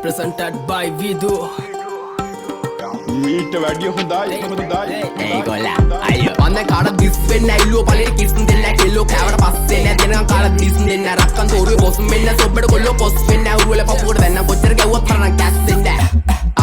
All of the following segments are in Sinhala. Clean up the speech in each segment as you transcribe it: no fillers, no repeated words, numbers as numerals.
presented by Vidu. මීට වැඩිය හොඳයි හොඳයි ඒගොල්ලා අයියෝ අන්න කාට දිස් වෙන්න ඇල්ලුව පළේ කිස්න් දෙන්න කෙල්ලෝ කෑවට පස්සේ නෑ දෙනකන් කාට දිස් දෙන්න රක්කන් තෝරුවේ බොස් මෙන්න සොබ්බඩ කොල්ලෝ පොස් වෙන්න උරුවල පපුවට දැන්න කොච්චර ගැව්වත් තරණ කැස් දෙන්න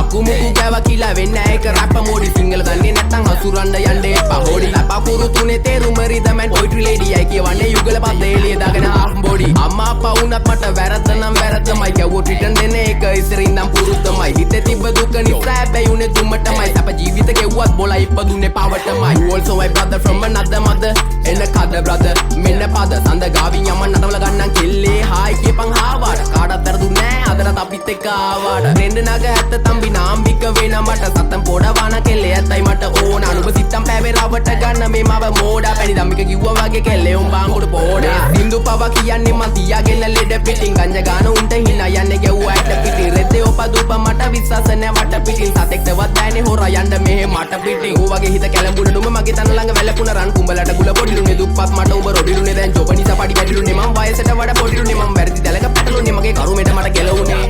අකුමුකු කෑවා කියලා වෙන්න ඒක රැප් මොඩි සිංගල දන්නේ නැත්තම් අසුරන්න යන්න එපා හොඩි ලපකුරු තුනේ තේරුම රිදමෙන් පොයිට්‍රි ලේඩියයි කියවන්නේ යුගල පද්ද එළිය දාගෙන හාෆ් බොඩි අම්මා අප්පා වුණත් මට වැරද්ද නම් වැරද්දමයි ගැව්වොත් රිටර්න් දෙන එක ඉස්සරින්නම් පුරුද්දමයි හිතේ තිබ්බ දුක නිසා හැබැයි උනේ දුමටමයි අප ජීවිත ගෙව්වත් බොලා ඉපදුනේ පවටමයි you also my brother from another mother එන්න කද brother මෙන්න පද සඳ ගාවින් යමන් නටවල ගන්නම් කෙල්ලේ හායි කියපන් හාවාට කාටවත් වැරදුන්නේ නෑ අදට අපිත් එක්ක ආවාට රෙන්න නග ඇත්ත තම්බි නාම්බික වෙන මට සතම් පොඩවන කෙල්ලේ ඇත්තයි මට ඕන අනුබ සිත්තම් පැවේ රවට ගන්න මේ මව මෝඩා පැණි දම්මික කිව්වා වගේ කෙල්ලේ උඹ අංගුඩ පොඩා සින්දු පව කියන්නේ මන් තියාගෙන ලෙඩ පිටින් ගංජ ගාන උන්ට හිනා යන්නේ ගැව්වා ඇට පිටින් රෙද්දේ ඔප දුප මට විශ්වාස නෑ වට පිටින් සතෙක්ටවත් බෑනේ හොරා යන්න මෙහෙ මට පිටින් ඌ වගේ හිත කැලඹුණ නුඹ මගේ තන ළඟ වැළපුණ රන් කුඹලට ගුල පොඩිලුනේ දුප්පත් මට උඹ රොඩිලුනේ දැන් ජොබ නිසා පඩි වැඩිලුනේ මම වයසට වඩා පොඩිලුනේ මම වැරදි දැලක පැටලුනේ මගේ කරුමෙට මට ගැලවුනේ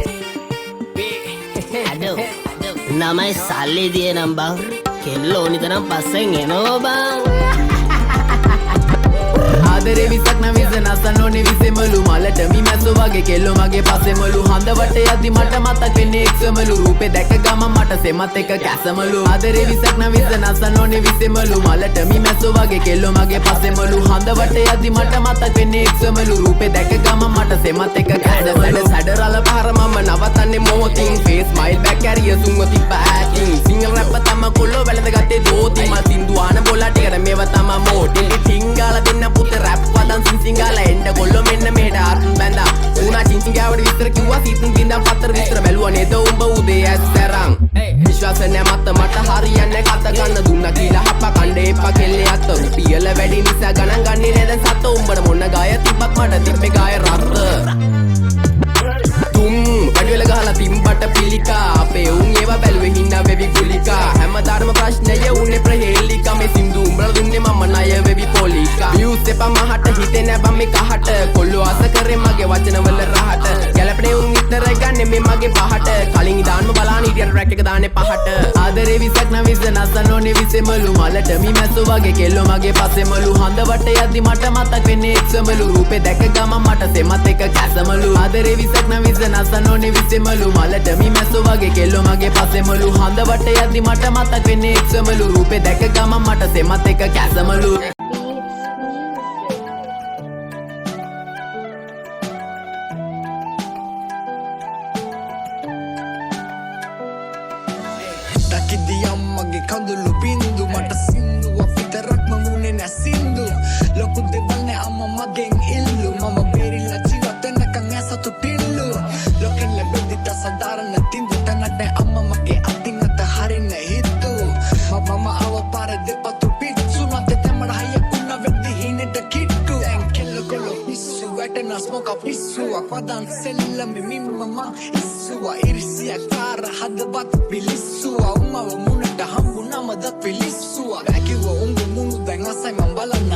අඩෝ නමයි සල්ලි දිය නම් බං කෙල්ල ඕනි තරම් පස්සෙන් එනෝ බං ආදරේ විසක් නම් විස නසන්න ඕනේ විසෙමලු මලට මි මැස්සෝ වගේ කෙල්ලෝ මගේ පස්සෙමලු හඳවට යද්දි මට මතක් වෙන්නේ එක්සමලු රූපේ දැක ගමන් මට සෙමත් එක කැසමලු ආදරේ විසක් නම් විස නසන්න ඕනේ විසෙමලු මලට මි මැස්සෝ වගේ කෙල්ලෝ මගේ පස්සෙමලු හඳවට යද්දි මට මතක් වෙන්නේ එක්සමලු රූපේ දැක ගමන් මට සෙමත් එක කැසමලු සැඩරල පාර මම නවතන්නේ මොහොතින් face smile back carrier සුන්ව තිබ්බ acting සිංගල් රැප් තම කොල්ලෝ වැළඳ ගත්තේ දෝති මල් සින්දු ආන බොලට කර මේව තම මෝටි ටිංගාල දෙන්න පුතේ රැප් වදන් සිංගාල එන්න කොල්ලෝ මෙන්න මෙහෙට ආත් බැඳා උනා චිංචිංගාවට විස්තර කිව්වා සීතන් බින්දම් පතර විස්තර බැලුවා නේද උඹ උදේ ඇස්තරන් විශ්වාස නැ මත මට හරියන්නේ කත ගන්න දුන්නා කියලා හප්පා කණ්ඩේ එපා කෙල්ලේ අත රුපියල වැඩි නිසා ගණන් ගන්නේ නේද සත උඹට මොන ගාය තිබ්බත් මට තිබ්බේ ගාය රත්ත තුම් වැඩිවල ගහලා තිම්බට පිළිකා අපේ උන් ඒවා බැලුවේ හින්නා වෙවි කුලිකා හැමදාම ප්‍රශ්නය උන්නේ ප්‍රහේලිකා මේ සින්දු උඹලා දුන්නේ මම ණය වෙවි පොලිකා views එපා මහට හිතේ නැ බම් මේ කහට කොල්ලෝ ආස කරේ මගේ වචන වල රහට ගැලපනේ උන් ඉතර ගන්නේ මේ මගේ පහට කලින් ඉදාන්ම බලාන ඉතින් රැක් එක දාන්නේ පහට ආදරේ විසක් නම් විස නසන්න ඕනේ විසෙමලු මලට මි මැස්සෝ වගේ කෙල්ලෝ මගේ පස්සෙමලු හඳවට යද්දි මට මතක් වෙන්නේ එක්සමලු රූපේ දැක ගමන් මට සෙමත් එක කැසමලු ආදරේ විසක් නම් විස නසන්න ඕනේ විසෙමලු මලට මි මැස්සෝ වගේ කෙල්ලෝ මගේ පස්සෙමලු හඳවට යද්දි මට මතක් වෙන්නේ එක්සමලු රූපේ දැක ගමන් මට සෙමත් එක කැසමලු දකිද්දි අම්මගේ කඳුළු බින්දු මට සින්දුවක් විතරක්ම මුනේ නැ සින්දු ලොකු දෙවල් නෑ අම්මා මගෙන් ඉල්ලු මම බේරිලා ජීවත් වෙනකන් ඇසතු ටිල්ලු ලොකෙන් ලැබෙද්දිට සාධාරණ තින්දු තැනට අම්මා මගේ අතින් අත හරින්න හිතු මම ආව පාර දෙපතු පිට්සු මතේ තැමඩ හයියකුන්න වෙද්දි හිනෙට කිට්ටු දැන් කෙල්ල කොල්ල පිස්සු වැටෙන ස්මෝක පිස්සුවක් වදන් සෙල්ලමි මිම්මම ඉස්සුවා ඉරිසිය කාර හදවත් පිලිස්සුවා උමව මුණට හම්බුනම දත් පිලිස්සුවා වැකිව උඹ මුණු දැන් අසයි මම බලන්න